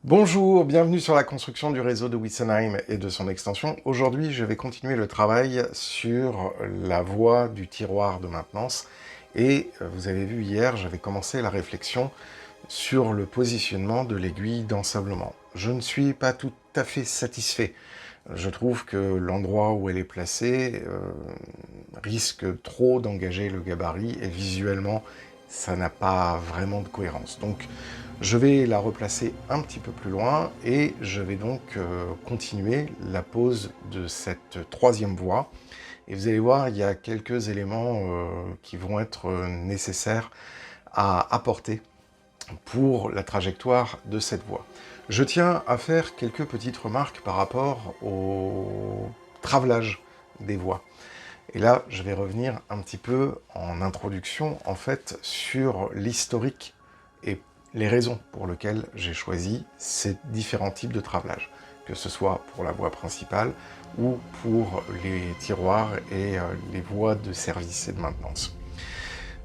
Bonjour, bienvenue sur la construction du réseau de Witsenheim et de son extension. Aujourd'hui, je vais continuer le travail sur la voie du tiroir de maintenance. Et vous avez vu hier, j'avais commencé la réflexion sur le positionnement de l'aiguille d'ensablement. Je ne suis pas tout à fait satisfait. Je trouve que l'endroit où elle est placée risque trop d'engager le gabarit et visuellement, ça n'a pas vraiment de cohérence. Donc, je vais la replacer un petit peu plus loin et je vais donc continuer la pose de cette troisième voie. Et vous allez voir, il y a quelques éléments qui vont être nécessaires à apporter pour la trajectoire de cette voie. Je tiens à faire quelques petites remarques par rapport au travelage des voies. Et là, je vais revenir un petit peu en introduction, en fait, sur l'historique et les raisons pour lesquelles j'ai choisi ces différents types de travelage, que ce soit pour la voie principale ou pour les tiroirs et les voies de service et de maintenance.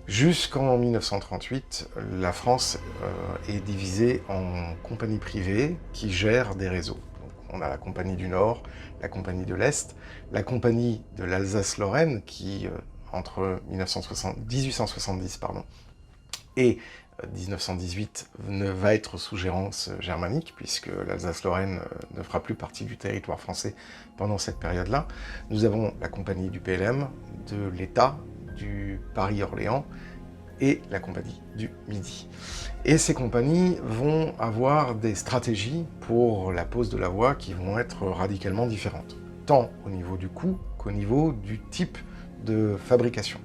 Jusqu'en 1938, la France est divisée en compagnies privées qui gèrent des réseaux. Donc, on a la Compagnie du Nord, la Compagnie de l'Est, la Compagnie de l'Alsace-Lorraine qui, entre 1870 et 1918, ne va être sous gérance germanique, puisque l'Alsace-Lorraine ne fera plus partie du territoire français pendant cette période-là. Nous avons la Compagnie du PLM, de l'État, du Paris-Orléans, et la Compagnie du Midi. Et ces compagnies vont avoir des stratégies pour la pose de la voie qui vont être radicalement différentes, tant au niveau du coût qu'au niveau du type de fabrication.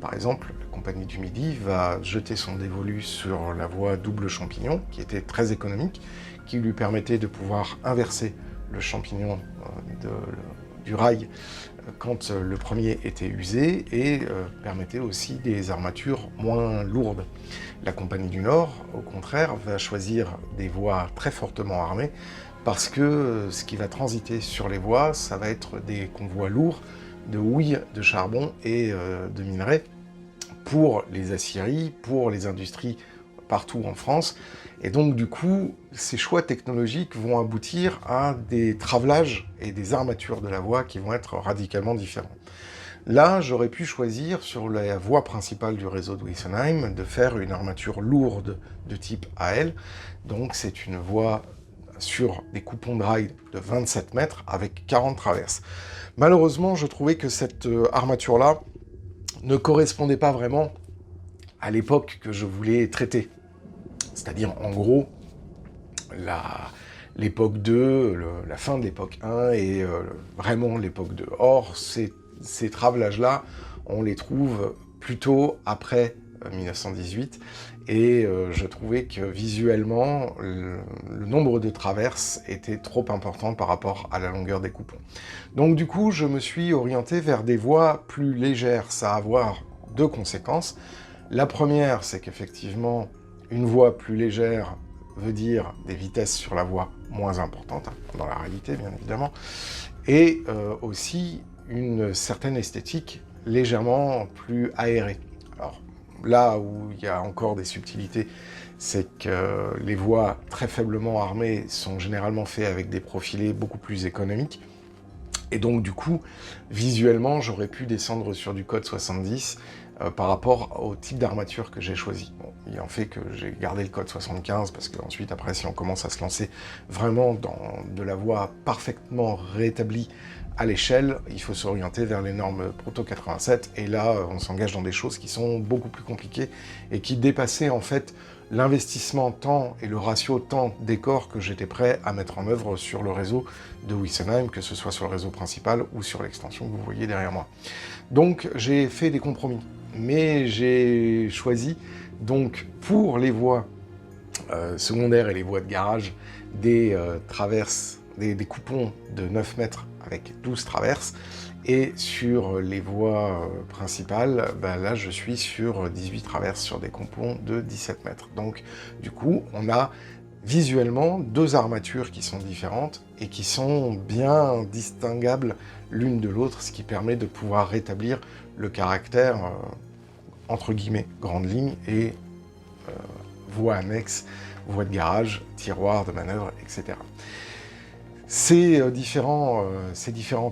Par exemple, la Compagnie du Midi va jeter son dévolu sur la voie double champignon, qui était très économique, qui lui permettait de pouvoir inverser le champignon du rail quand le premier était usé et permettait aussi des armatures moins lourdes. La Compagnie du Nord, au contraire, va choisir des voies très fortement armées parce que ce qui va transiter sur les voies, ça va être des convois lourds de houille, de charbon et de minerais pour les aciéries, pour les industries partout en France. Et donc, du coup, ces choix technologiques vont aboutir à des travelages et des armatures de la voie qui vont être radicalement différents. Là, j'aurais pu choisir, sur la voie principale du réseau de Witsenheim, de faire une armature lourde de type AL. Donc, c'est une voie sur des coupons de rail de 27 mètres avec 40 traverses. Malheureusement, je trouvais que cette armature-là ne correspondait pas vraiment à l'époque que je voulais traiter. C'est-à-dire, en gros, l'époque 2, la fin de l'époque 1 et vraiment l'époque 2. Or, ces travelages-là, on les trouve plutôt après 1918, et je trouvais que visuellement, le nombre de traverses était trop important par rapport à la longueur des coupons. Donc du coup, je me suis orienté vers des voies plus légères. Ça a à avoir deux conséquences. La première, c'est qu'effectivement, une voie plus légère veut dire des vitesses sur la voie moins importantes, dans la réalité, bien évidemment, et aussi une certaine esthétique légèrement plus aérée. Alors, là où il y a encore des subtilités, c'est que les voies très faiblement armées sont généralement faites avec des profilés beaucoup plus économiques, et donc, du coup, visuellement, j'aurais pu descendre sur du code 70 par rapport au type d'armature que j'ai choisi. Bon, il en fait que j'ai gardé le code 75, parce qu'ensuite, après, si on commence à se lancer vraiment dans de la voie parfaitement rétablie à l'échelle, il faut s'orienter vers les normes Proto 87, et là, on s'engage dans des choses qui sont beaucoup plus compliquées, et qui dépassaient, en fait, l'investissement temps et le ratio temps-décor que j'étais prêt à mettre en œuvre sur le réseau de Witsenheim, que ce soit sur le réseau principal ou sur l'extension que vous voyez derrière moi. Donc j'ai fait des compromis, mais j'ai choisi donc pour les voies secondaires et les voies de garage des traverses, des coupons de 9 mètres avec 12 traverses, et sur les voies principales, là je suis sur 18 traverses sur des coupons de 17 mètres. Donc du coup, on a visuellement deux armatures qui sont différentes et qui sont bien distinguables l'une de l'autre, ce qui permet de pouvoir rétablir le caractère entre guillemets grande ligne et voie annexe voie de garage, tiroir de manœuvre, etc. Ces différents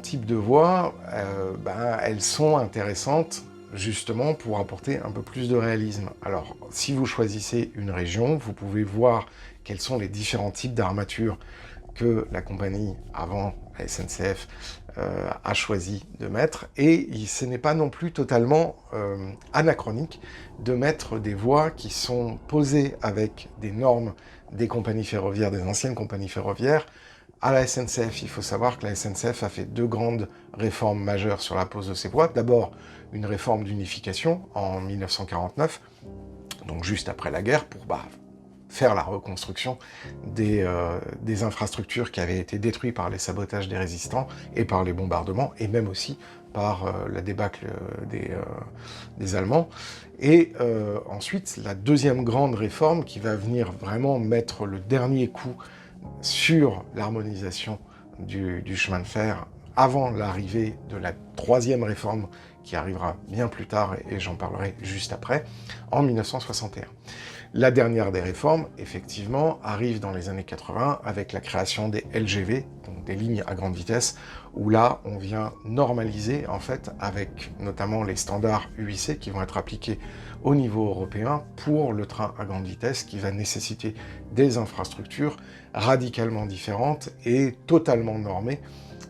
types de voies, elles sont intéressantes justement pour apporter un peu plus de réalisme. Alors, si vous choisissez une région, vous pouvez voir quels sont les différents types d'armatures que la compagnie, avant la SNCF, a choisi de mettre. Et ce n'est pas non plus totalement anachronique de mettre des voies qui sont posées avec des normes des compagnies ferroviaires, des anciennes compagnies ferroviaires. À la SNCF, il faut savoir que la SNCF a fait deux grandes réformes majeures sur la pose de ces voies. D'abord, une réforme d'unification en 1949, donc juste après la guerre, pour faire la reconstruction des infrastructures qui avaient été détruites par les sabotages des résistants et par les bombardements, et même aussi par la débâcle des Allemands. Et ensuite, la deuxième grande réforme qui va venir vraiment mettre le dernier coup sur l'harmonisation du chemin de fer avant l'arrivée de la troisième réforme qui arrivera bien plus tard, et j'en parlerai juste après, en 1961. La dernière des réformes, effectivement, arrive dans les années 80 avec la création des LGV, donc des lignes à grande vitesse, où là, on vient normaliser, en fait, avec notamment les standards UIC qui vont être appliqués au niveau européen pour le train à grande vitesse, qui va nécessiter des infrastructures radicalement différentes et totalement normées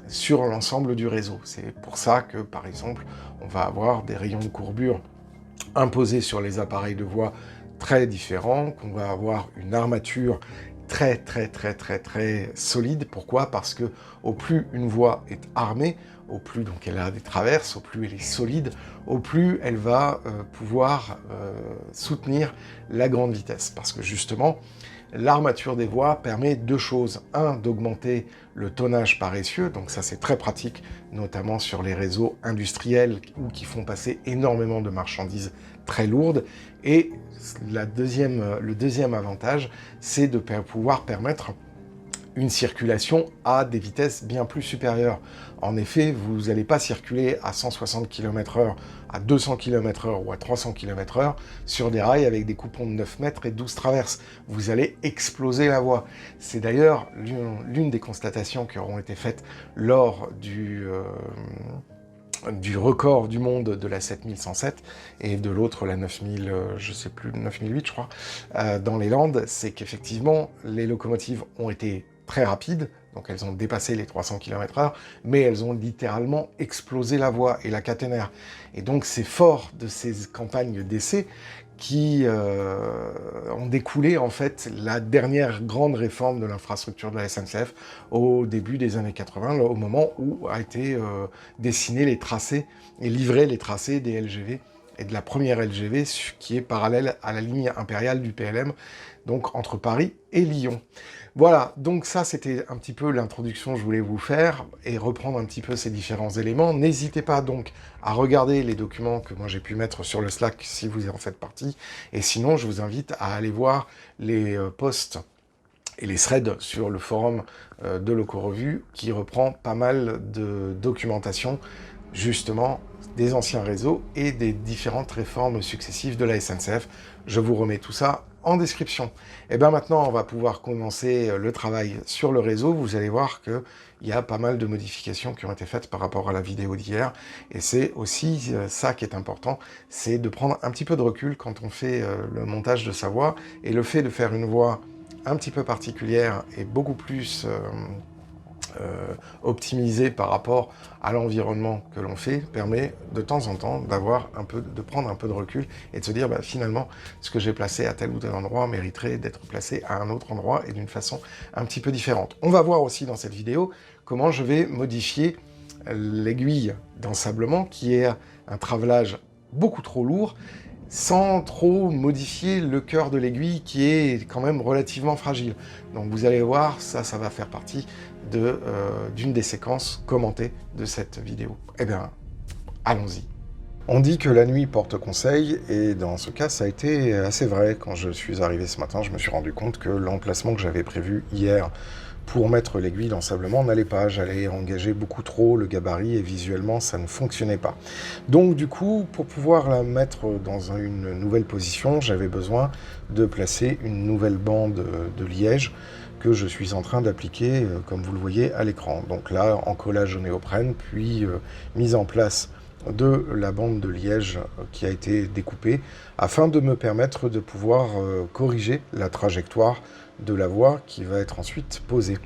sur l'ensemble du réseau. C'est pour ça que, par exemple, on va avoir des rayons de courbure imposés sur les appareils de voie très différents, qu'on va avoir une armature très solide. Pourquoi? Parce que au plus une voie est armée, au plus donc elle a des traverses, au plus elle est solide, au plus elle va pouvoir soutenir la grande vitesse. Parce que justement, l'armature des voies permet deux choses. Un, d'augmenter le tonnage par essieu, donc ça c'est très pratique, notamment sur les réseaux industriels ou qui font passer énormément de marchandises très lourdes. Et le deuxième avantage, c'est de pouvoir permettre une circulation à des vitesses bien plus supérieures. En effet, vous n'allez pas circuler à 160 km/h, à 200 km/h ou à 300 km/h sur des rails avec des coupons de 9 mètres et 12 traverses. Vous allez exploser la voie. C'est d'ailleurs l'une des constatations qui auront été faites lors du record du monde de la 7107 et de l'autre la 9000, je sais plus, 9008 je crois, dans les Landes, c'est qu'effectivement les locomotives ont été très rapides, donc elles ont dépassé les 300 km/h, mais elles ont littéralement explosé la voie et la caténaire. Et donc c'est fort de ces campagnes d'essai qui ont découlé en fait la dernière grande réforme de l'infrastructure de la SNCF au début des années 80, au moment où a été dessiné les tracés et livré les tracés des LGV et de la première LGV qui est parallèle à la ligne impériale du PLM, donc entre Paris et Lyon. Voilà, donc ça c'était un petit peu l'introduction que je voulais vous faire et reprendre un petit peu ces différents éléments. N'hésitez pas donc à regarder les documents que moi j'ai pu mettre sur le Slack si vous en faites partie, et sinon je vous invite à aller voir les posts et les threads sur le forum de Loco-Revue qui reprend pas mal de documentation justement des anciens réseaux et des différentes réformes successives de la SNCF. Je vous remets tout ça en description. Et bien maintenant, on va pouvoir commencer le travail sur le réseau. Vous allez voir qu'il y a pas mal de modifications qui ont été faites par rapport à la vidéo d'hier. Et c'est aussi ça qui est important, c'est de prendre un petit peu de recul quand on fait le montage de sa voix. Et le fait de faire une voix un petit peu particulière et beaucoup plus optimisé par rapport à l'environnement que l'on fait, permet de temps en temps de prendre un peu de recul et de se dire finalement ce que j'ai placé à tel ou tel endroit mériterait d'être placé à un autre endroit et d'une façon un petit peu différente. On va voir aussi dans cette vidéo comment je vais modifier l'aiguille d'ensablement qui est un travelage beaucoup trop lourd sans trop modifier le cœur de l'aiguille qui est quand même relativement fragile. Donc vous allez voir, ça va faire partie d'une des séquences commentées de cette vidéo. Eh bien, allons-y. On dit que la nuit porte conseil, et dans ce cas, ça a été assez vrai. Quand je suis arrivé ce matin, je me suis rendu compte que l'emplacement que j'avais prévu hier pour mettre l'aiguille d'ensablement n'allait pas. J'allais engager beaucoup trop le gabarit et visuellement, ça ne fonctionnait pas. Donc du coup, pour pouvoir la mettre dans une nouvelle position, j'avais besoin de placer une nouvelle bande de liège que je suis en train d'appliquer, comme vous le voyez, à l'écran. Donc là, en collage au néoprène, puis mise en place de la bande de liège qui a été découpée, afin de me permettre de pouvoir corriger la trajectoire de la voie qui va être ensuite posée.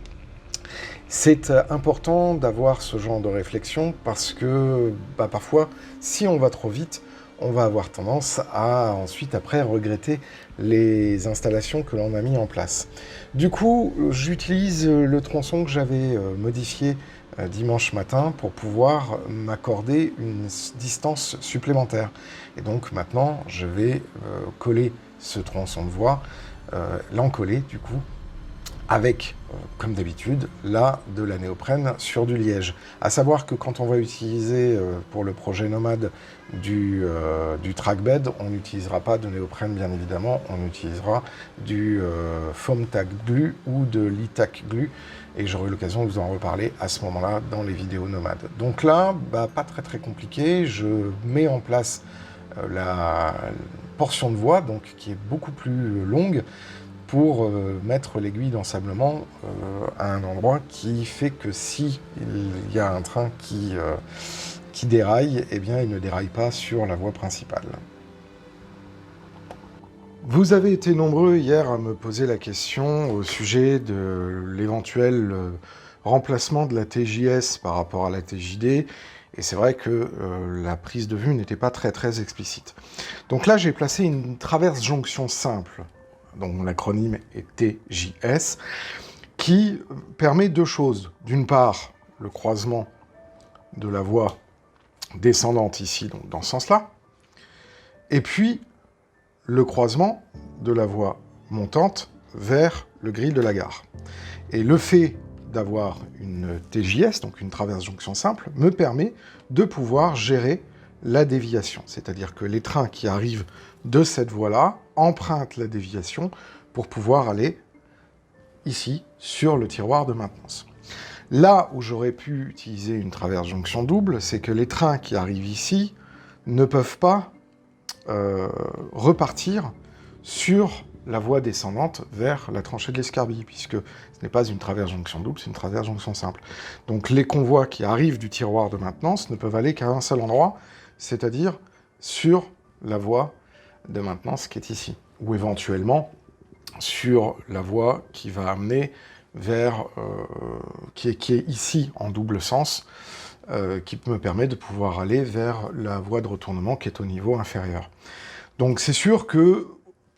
C'est important d'avoir ce genre de réflexion parce que parfois, si on va trop vite, on va avoir tendance à ensuite après regretter les installations que l'on a mis en place. Du coup, j'utilise le tronçon que j'avais modifié dimanche matin pour pouvoir m'accorder une distance supplémentaire. Et donc maintenant, je vais coller ce tronçon de voie, l'encoller du coup, avec, comme d'habitude, là, de la néoprène sur du liège. À savoir que quand on va utiliser, pour le projet Nomade, du trackbed, on n'utilisera pas de néoprène, bien évidemment, on utilisera du foam tack glue ou de l'e-tack glue, et j'aurai l'occasion de vous en reparler à ce moment-là dans les vidéos Nomades. Donc là, pas très compliqué, je mets en place la portion de voie, donc qui est beaucoup plus longue, pour mettre l'aiguille d'ensablement à un endroit qui fait que si il y a un train qui déraille, eh bien il ne déraille pas sur la voie principale. Vous avez été nombreux hier à me poser la question au sujet de l'éventuel remplacement de la TJS par rapport à la TJD, et c'est vrai que la prise de vue n'était pas très explicite. Donc là, j'ai placé une traverse jonction simple, donc l'acronyme est TJS, qui permet deux choses. D'une part, le croisement de la voie descendante ici, donc dans ce sens-là, et puis le croisement de la voie montante vers le grille de la gare. Et le fait d'avoir une TJS, donc une traverse jonction simple, me permet de pouvoir gérer la déviation. C'est-à-dire que les trains qui arrivent de cette voie-là empruntent la déviation pour pouvoir aller ici, sur le tiroir de maintenance. Là où j'aurais pu utiliser une traverse jonction double, c'est que les trains qui arrivent ici ne peuvent pas repartir sur la voie descendante vers la tranchée de l'Escarbille, puisque ce n'est pas une traverse jonction double, c'est une traverse jonction simple. Donc les convois qui arrivent du tiroir de maintenance ne peuvent aller qu'à un seul endroit, c'est-à-dire sur la voie de maintenance qui est ici, ou éventuellement sur la voie qui va amener vers, qui est ici en double sens, qui me permet de pouvoir aller vers la voie de retournement qui est au niveau inférieur. Donc c'est sûr que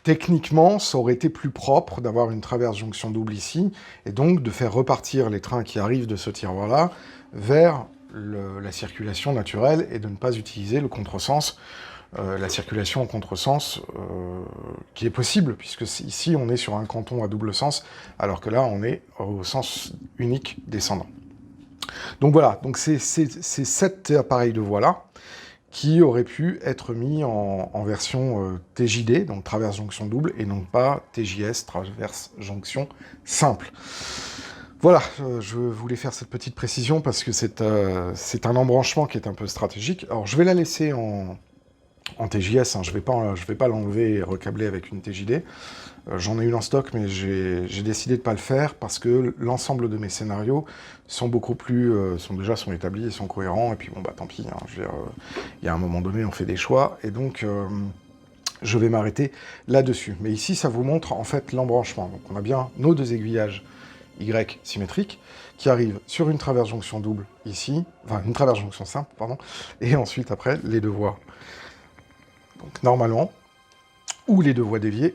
techniquement, ça aurait été plus propre d'avoir une traverse jonction double ici, et donc de faire repartir les trains qui arrivent de ce tiroir-là vers la circulation naturelle, et de ne pas utiliser le contresens, la circulation en contresens, qui est possible, puisque ici on est sur un canton à double sens, alors que là on est au sens unique descendant. Donc voilà, donc c'est cet appareil de voie-là qui aurait pu être mis en version TJD, donc traverse jonction double, et non pas TJS, traverse jonction simple. Voilà, je voulais faire cette petite précision parce que c'est un embranchement qui est un peu stratégique. Alors je vais la laisser en TJS, hein, je vais pas l'enlever et recabler avec une TJD. J'en ai une en stock, mais j'ai décidé de ne pas le faire parce que l'ensemble de mes scénarios sont beaucoup plus, sont établis et sont cohérents, et puis bon, tant pis, hein, je veux dire, il y a un moment donné, on fait des choix, et donc je vais m'arrêter là-dessus. Mais ici, ça vous montre en fait l'embranchement. Donc on a bien nos deux aiguillages Y symétriques qui arrivent sur une traverse jonction double ici, enfin une traverse jonction simple, pardon, et ensuite après les deux voies. Donc normalement, ou les deux voies déviées,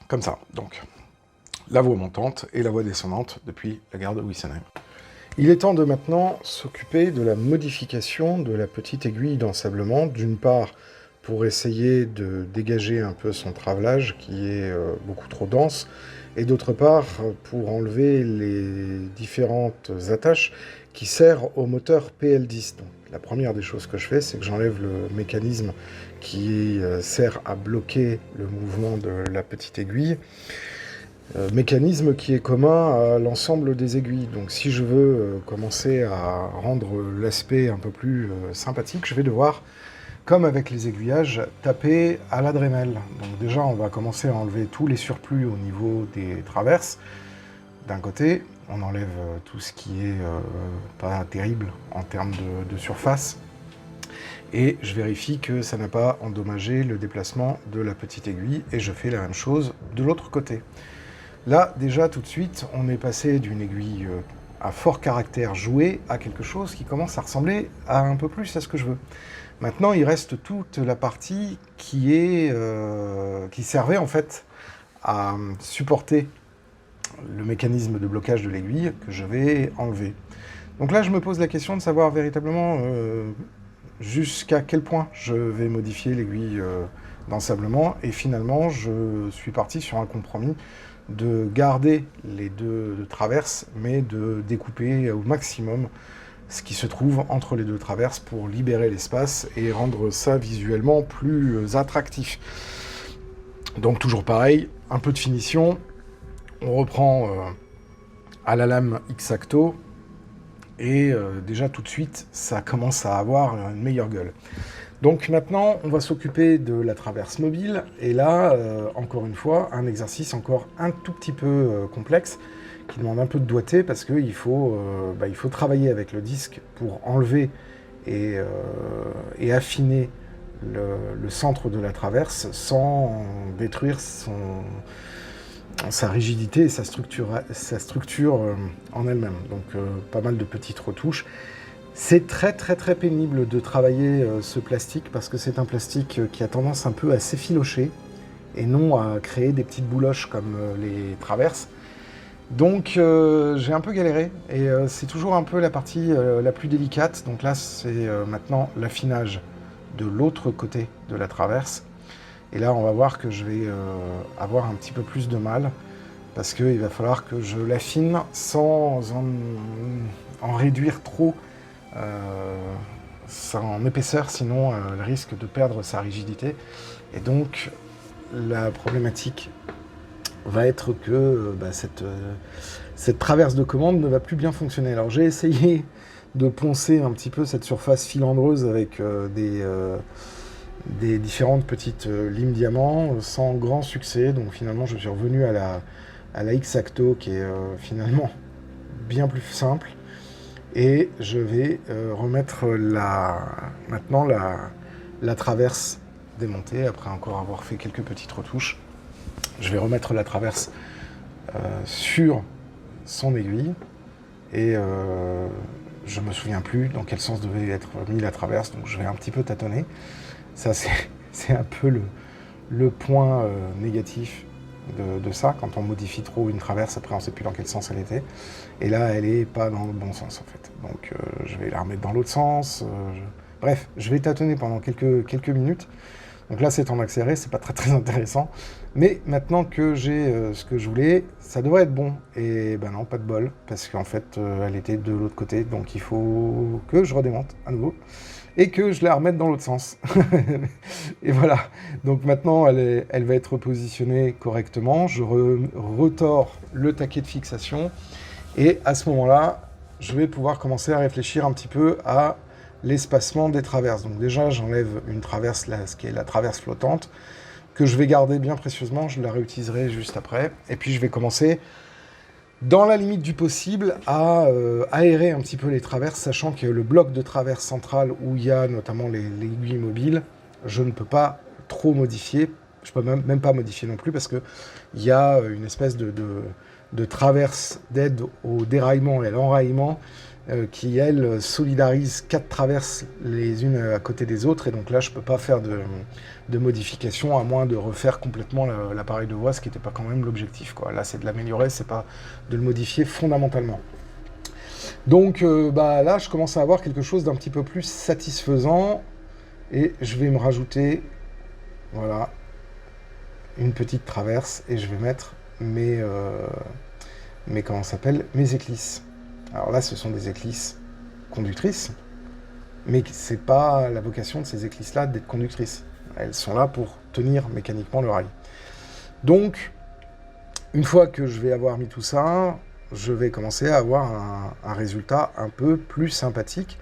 comme ça. Donc la voie montante et la voie descendante depuis la gare de Witzenheim. Il est temps de maintenant s'occuper de la modification de la petite aiguille d'ensablement, d'une part pour essayer de dégager un peu son travelage qui est beaucoup trop dense, et d'autre part pour enlever les différentes attaches qui servent au moteur PL10. Donc, la première des choses que je fais, c'est que j'enlève le mécanisme qui sert à bloquer le mouvement de la petite aiguille. Mécanisme qui est commun à l'ensemble des aiguilles. Donc si je veux commencer à rendre l'aspect un peu plus sympathique, je vais devoir, comme avec les aiguillages, taper à la Dremel. Donc déjà, on va commencer à enlever tous les surplus au niveau des traverses. D'un côté, on enlève tout ce qui est pas terrible en termes de surface. Et je vérifie que ça n'a pas endommagé le déplacement de la petite aiguille. Et je fais la même chose de l'autre côté. Là, déjà, tout de suite, on est passé d'une aiguille à fort caractère joué à quelque chose qui commence à ressembler à un peu plus à ce que je veux. Maintenant, il reste toute la partie qui servait en fait à supporter le mécanisme de blocage de l'aiguille que je vais enlever. Donc là, je me pose la question de savoir véritablement jusqu'à quel point je vais modifier l'aiguille d'ensablement. Et finalement, je suis parti sur un compromis de garder les deux traverses, mais de découper au maximum ce qui se trouve entre les deux traverses pour libérer l'espace et rendre ça visuellement plus attractif. Donc toujours pareil, un peu de finition, on reprend à la lame X-Acto, et déjà tout de suite, ça commence à avoir une meilleure gueule. Donc maintenant, on va s'occuper de la traverse mobile, et là, encore une fois, un exercice encore un tout petit peu complexe, qui demande un peu de doigté, parce qu'il faut travailler avec le disque pour enlever et affiner le centre de la traverse sans détruire sa rigidité et sa structure en elle-même. Donc pas mal de petites retouches. C'est très très très pénible de travailler ce plastique parce que c'est un plastique qui a tendance un peu à s'effilocher et non à créer des petites bouloches comme les traverses. Donc j'ai un peu galéré et c'est toujours un peu la partie la plus délicate. Donc là c'est maintenant l'affinage de l'autre côté de la traverse. Et là on va voir que je vais avoir un petit peu plus de mal parce qu'il va falloir que je l'affine sans en réduire trop en épaisseur, sinon elle risque de perdre sa rigidité. Et donc la problématique va être que cette traverse de commande ne va plus bien fonctionner. Alors j'ai essayé de poncer un petit peu cette surface filandreuse avec des différentes petites limes diamants sans grand succès. Donc finalement je suis revenu à la X-Acto qui est finalement bien plus simple. Et je vais remettre maintenant la traverse démontée, après encore avoir fait quelques petites retouches. Je vais remettre la traverse sur son aiguille, et je me souviens plus dans quel sens devait être mis la traverse, donc je vais un petit peu tâtonner. Ça, c'est un peu le point négatif de ça, quand on modifie trop une traverse, après on ne sait plus dans quel sens elle était. Et là, elle n'est pas dans le bon sens, en fait. Donc je vais la remettre dans l'autre sens. Bref, je vais tâtonner pendant quelques minutes. Donc là, c'est en accéléré, c'est pas très très intéressant. Mais maintenant que j'ai ce que je voulais, ça devrait être bon. Et ben non, pas de bol, parce qu'en fait, elle était de l'autre côté. Donc il faut que je redémonte à nouveau et que je la remette dans l'autre sens. Et voilà. Donc maintenant, elle va être positionnée correctement. Je retors le taquet de fixation. Et à ce moment-là, je vais pouvoir commencer à réfléchir un petit peu à l'espacement des traverses. Donc déjà, j'enlève une traverse, là, ce qui est la traverse flottante, que je vais garder bien précieusement, je la réutiliserai juste après. Et puis je vais commencer, dans la limite du possible, à aérer un petit peu les traverses, sachant que le bloc de traverse centrale, où il y a notamment l'aiguille mobile, je ne peux pas trop modifier, je peux même pas modifier non plus, parce qu'il y a une espèce de traverse d'aide au déraillement et à l'enraillement, qui, elle, solidarise 4 traverses les unes à côté des autres, et donc là, je ne peux pas faire de modification, à moins de refaire complètement l'appareil de voie, ce qui n'était pas quand même l'objectif, quoi. Là, c'est de l'améliorer, c'est pas de le modifier fondamentalement. Donc là, je commence à avoir quelque chose d'un petit peu plus satisfaisant, et je vais me rajouter, voilà, une petite traverse, et je vais mettre mes éclisses. Alors là, ce sont des éclisses conductrices, mais c'est pas la vocation de ces éclisses-là d'être conductrices. Elles sont là pour tenir mécaniquement le rail. Donc, Une fois que je vais avoir mis tout ça, je vais commencer à avoir un résultat un peu plus sympathique.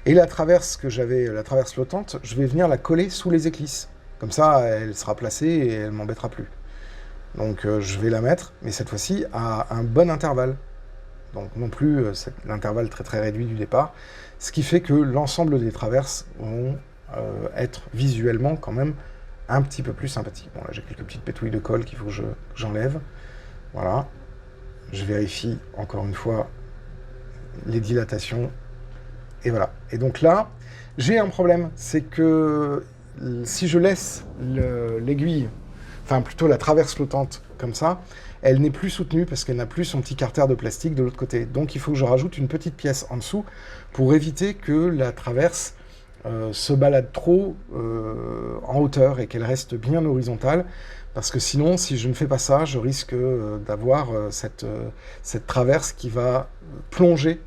Et la traverse que j'avais, la traverse flottante, je vais venir la coller sous les éclisses. Comme ça, elle sera placée et elle ne m'embêtera plus. Donc je vais la mettre, mais cette fois-ci à un bon intervalle. Donc non plus l'intervalle très très réduit du départ. Ce qui fait que l'ensemble des traverses vont être visuellement quand même un petit peu plus sympathiques. Bon là j'ai quelques petites pétouilles de colle qu'il faut que j'enlève. Voilà. Je vérifie encore une fois les dilatations. Et voilà. Et donc là, j'ai un problème. C'est que si je laisse l'aiguille, enfin plutôt la traverse flottante comme ça, elle n'est plus soutenue parce qu'elle n'a plus son petit carter de plastique de l'autre côté. Donc il faut que je rajoute une petite pièce en dessous pour éviter que la traverse se balade trop en hauteur et qu'elle reste bien horizontale. Parce que sinon, si je ne fais pas ça, je risque d'avoir cette traverse qui va plonger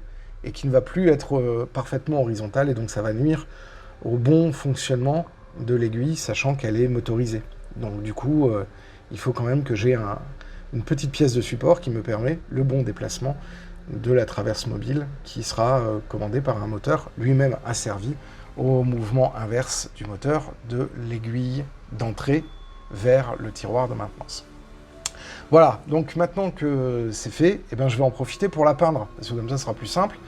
et qui ne va plus être parfaitement horizontale. Et donc ça va nuire au bon fonctionnement de l'aiguille, sachant qu'elle est motorisée. Donc du coup, il faut quand même que j'ai une petite pièce de support qui me permet le bon déplacement de la traverse mobile qui sera commandée par un moteur lui-même asservi au mouvement inverse du moteur de l'aiguille d'entrée vers le tiroir de maintenance. Voilà, donc maintenant que c'est fait, eh ben, je vais en profiter pour la peindre, parce que comme ça, ce sera plus simple.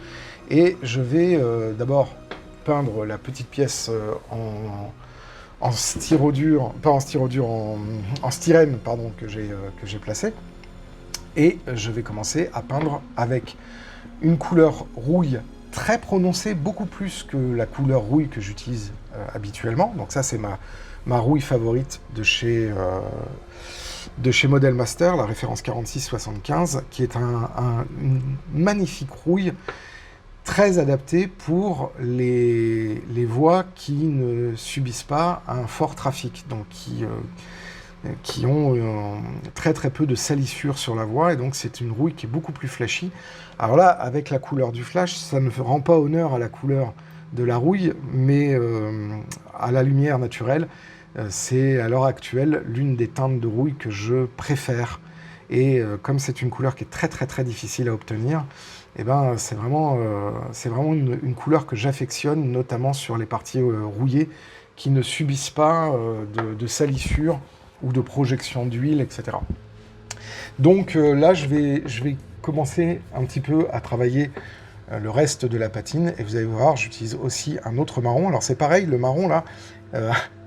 Et je vais d'abord peindre la petite pièce en styrodure, pas en styrodure, en styrène, pardon, que j'ai placé. Et je vais commencer à peindre avec une couleur rouille très prononcée, beaucoup plus que la couleur rouille que j'utilise habituellement. Donc ça, c'est ma rouille favorite de chez Model Master, la référence 4675, qui est une magnifique rouille très adaptée pour les voies qui ne subissent pas un fort trafic, donc qui ont très très peu de salissure sur la voie, et donc c'est une rouille qui est beaucoup plus flashy. Alors là, avec la couleur du flash, ça ne rend pas honneur à la couleur de la rouille, mais à la lumière naturelle, c'est à l'heure actuelle l'une des teintes de rouille que je préfère. Et comme c'est une couleur qui est très très très difficile à obtenir, eh ben, c'est vraiment une couleur que j'affectionne, notamment sur les parties rouillées qui ne subissent pas de salissure ou de projection d'huile, etc. Donc là, je vais commencer un petit peu à travailler le reste de la patine, et vous allez voir, j'utilise aussi un autre marron. Alors c'est pareil, le marron là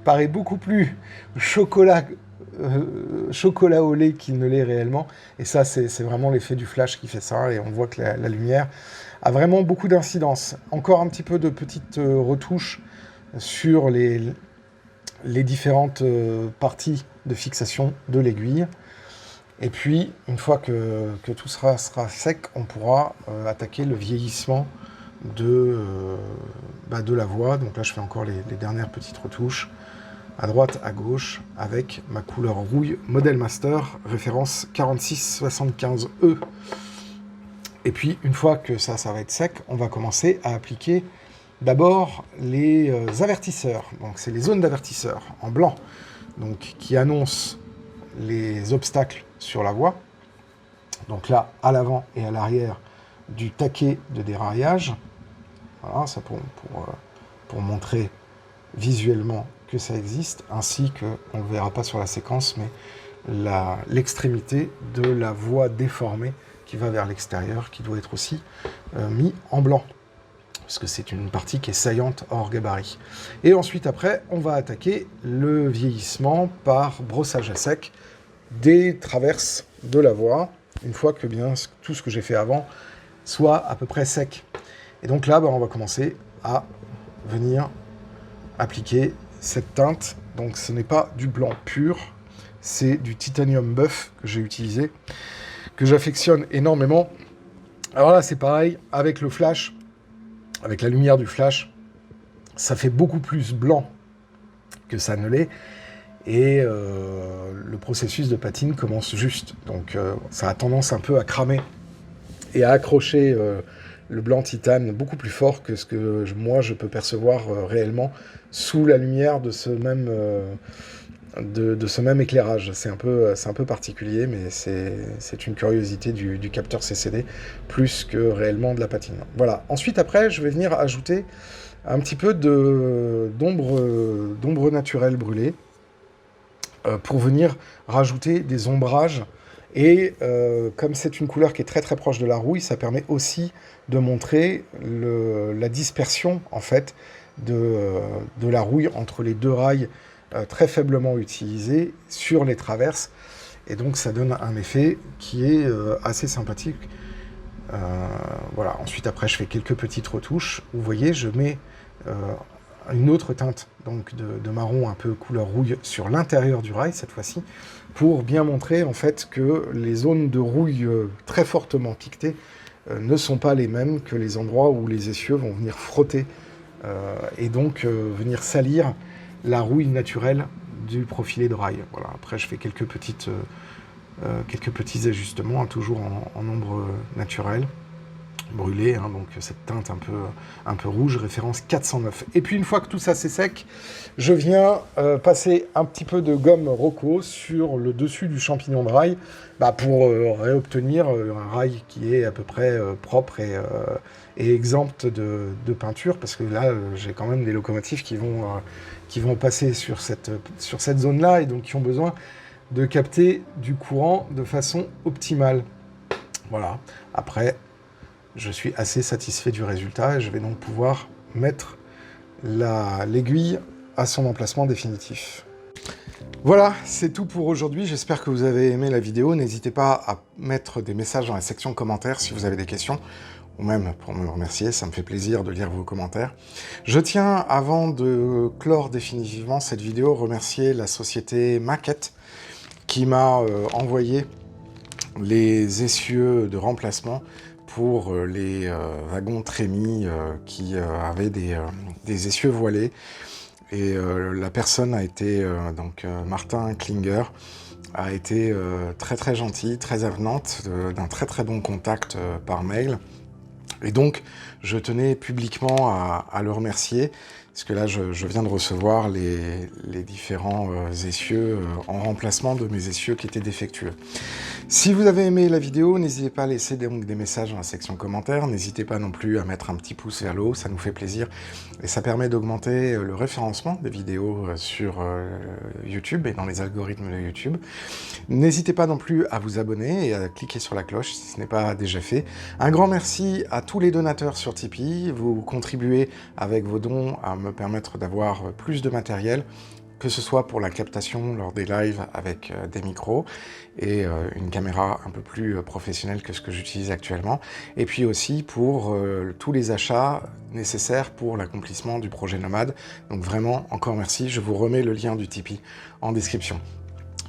paraît beaucoup plus chocolat au lait qu'il ne l'est réellement, et ça c'est vraiment l'effet du flash qui fait ça, et on voit que la lumière a vraiment beaucoup d'incidence. Encore un petit peu de petites retouches sur les différentes parties de fixation de l'aiguille. Et puis, une fois que tout sera sec, on pourra attaquer le vieillissement de la voie. Donc là, je fais encore les dernières petites retouches, à droite, à gauche, avec ma couleur rouille Model Master, référence 4675E. Et puis, une fois que ça va être sec, on va commencer à appliquer d'abord les avertisseurs. Donc, c'est les zones d'avertisseurs en blanc, donc qui annoncent les obstacles sur la voie. Donc là, à l'avant et à l'arrière du taquet de déraillage. Voilà, ça pour montrer visuellement que ça existe, ainsi que, on ne le verra pas sur la séquence, mais l'extrémité de la voie déformée qui va vers l'extérieur, qui doit être aussi mis en blanc, parce que c'est une partie qui est saillante hors gabarit. Et ensuite, après, on va attaquer le vieillissement par brossage à sec des traverses de la voie, une fois que bien tout ce que j'ai fait avant soit à peu près sec. Et donc là, on va commencer à venir appliquer cette teinte. Donc ce n'est pas du blanc pur, c'est du titanium buff que j'ai utilisé, que j'affectionne énormément. Alors là, c'est pareil, avec le flash, avec la lumière du flash, ça fait beaucoup plus blanc que ça ne l'est. Et le processus de patine commence juste. Donc ça a tendance un peu à cramer et à accrocher le blanc titane beaucoup plus fort que ce que moi je peux percevoir réellement sous la lumière de ce même de ce même éclairage. C'est un peu particulier, mais c'est une curiosité du capteur CCD, plus que réellement de la patine. Voilà. Ensuite, après, je vais venir ajouter un petit peu d'ombre naturelle brûlée, pour venir rajouter des ombrages. Et comme c'est une couleur qui est très très proche de la rouille, ça permet aussi de montrer la dispersion en fait de la rouille entre les deux rails très faiblement utilisés sur les traverses. Et donc ça donne un effet qui est assez sympathique. Voilà. Ensuite, après, je fais quelques petites retouches. Vous voyez, je mets une autre teinte donc de marron un peu couleur rouille sur l'intérieur du rail cette fois-ci, pour bien montrer en fait que les zones de rouille très fortement piquetées ne sont pas les mêmes que les endroits où les essieux vont venir frotter et donc venir salir la rouille naturelle du profilé de rail. Voilà. Après, je fais quelques petits ajustements, hein, toujours en ombre naturelle. Brûlé, hein, donc cette teinte un peu rouge, référence 409. Et puis une fois que tout ça c'est sec, je viens passer un petit peu de gomme Rocco sur le dessus du champignon de rail, pour réobtenir un rail qui est à peu près propre et exempt de peinture, parce que là j'ai quand même des locomotives qui vont passer sur cette zone-là, et donc qui ont besoin de capter du courant de façon optimale. Voilà. Après, je suis assez satisfait du résultat et je vais donc pouvoir mettre l'aiguille à son emplacement définitif. Voilà, c'est tout pour aujourd'hui. J'espère que vous avez aimé la vidéo. N'hésitez pas à mettre des messages dans la section commentaires si vous avez des questions, ou même pour me remercier, ça me fait plaisir de lire vos commentaires. Je tiens, avant de clore définitivement cette vidéo, remercier la société Maquette qui m'a envoyé les essieux de remplacement pour les wagons Trémi qui avaient des essieux voilés. Et la personne a été, Martin Klinger, a été très très gentille, très avenante, d'un très très bon contact par mail. Et donc, je tenais publiquement à le remercier, parce que là, je viens de recevoir les différents essieux en remplacement de mes essieux qui étaient défectueux. Si vous avez aimé la vidéo, n'hésitez pas à laisser donc des messages dans la section commentaires. N'hésitez pas non plus à mettre un petit pouce vers le haut, ça nous fait plaisir. Et ça permet d'augmenter le référencement des vidéos sur YouTube et dans les algorithmes de YouTube. N'hésitez pas non plus à vous abonner et à cliquer sur la cloche si ce n'est pas déjà fait. Un grand merci à tous les donateurs sur Tipeee. Vous contribuez avec vos dons à me permettre d'avoir plus de matériel, que ce soit pour la captation lors des lives avec des micros et une caméra un peu plus professionnelle que ce que j'utilise actuellement, et puis aussi pour tous les achats nécessaires pour l'accomplissement du projet Nomade. Donc vraiment, encore merci, je vous remets le lien du Tipeee en description.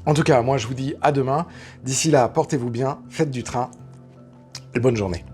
En tout cas, moi je vous dis à demain. D'ici là, portez-vous bien, faites du train et bonne journée.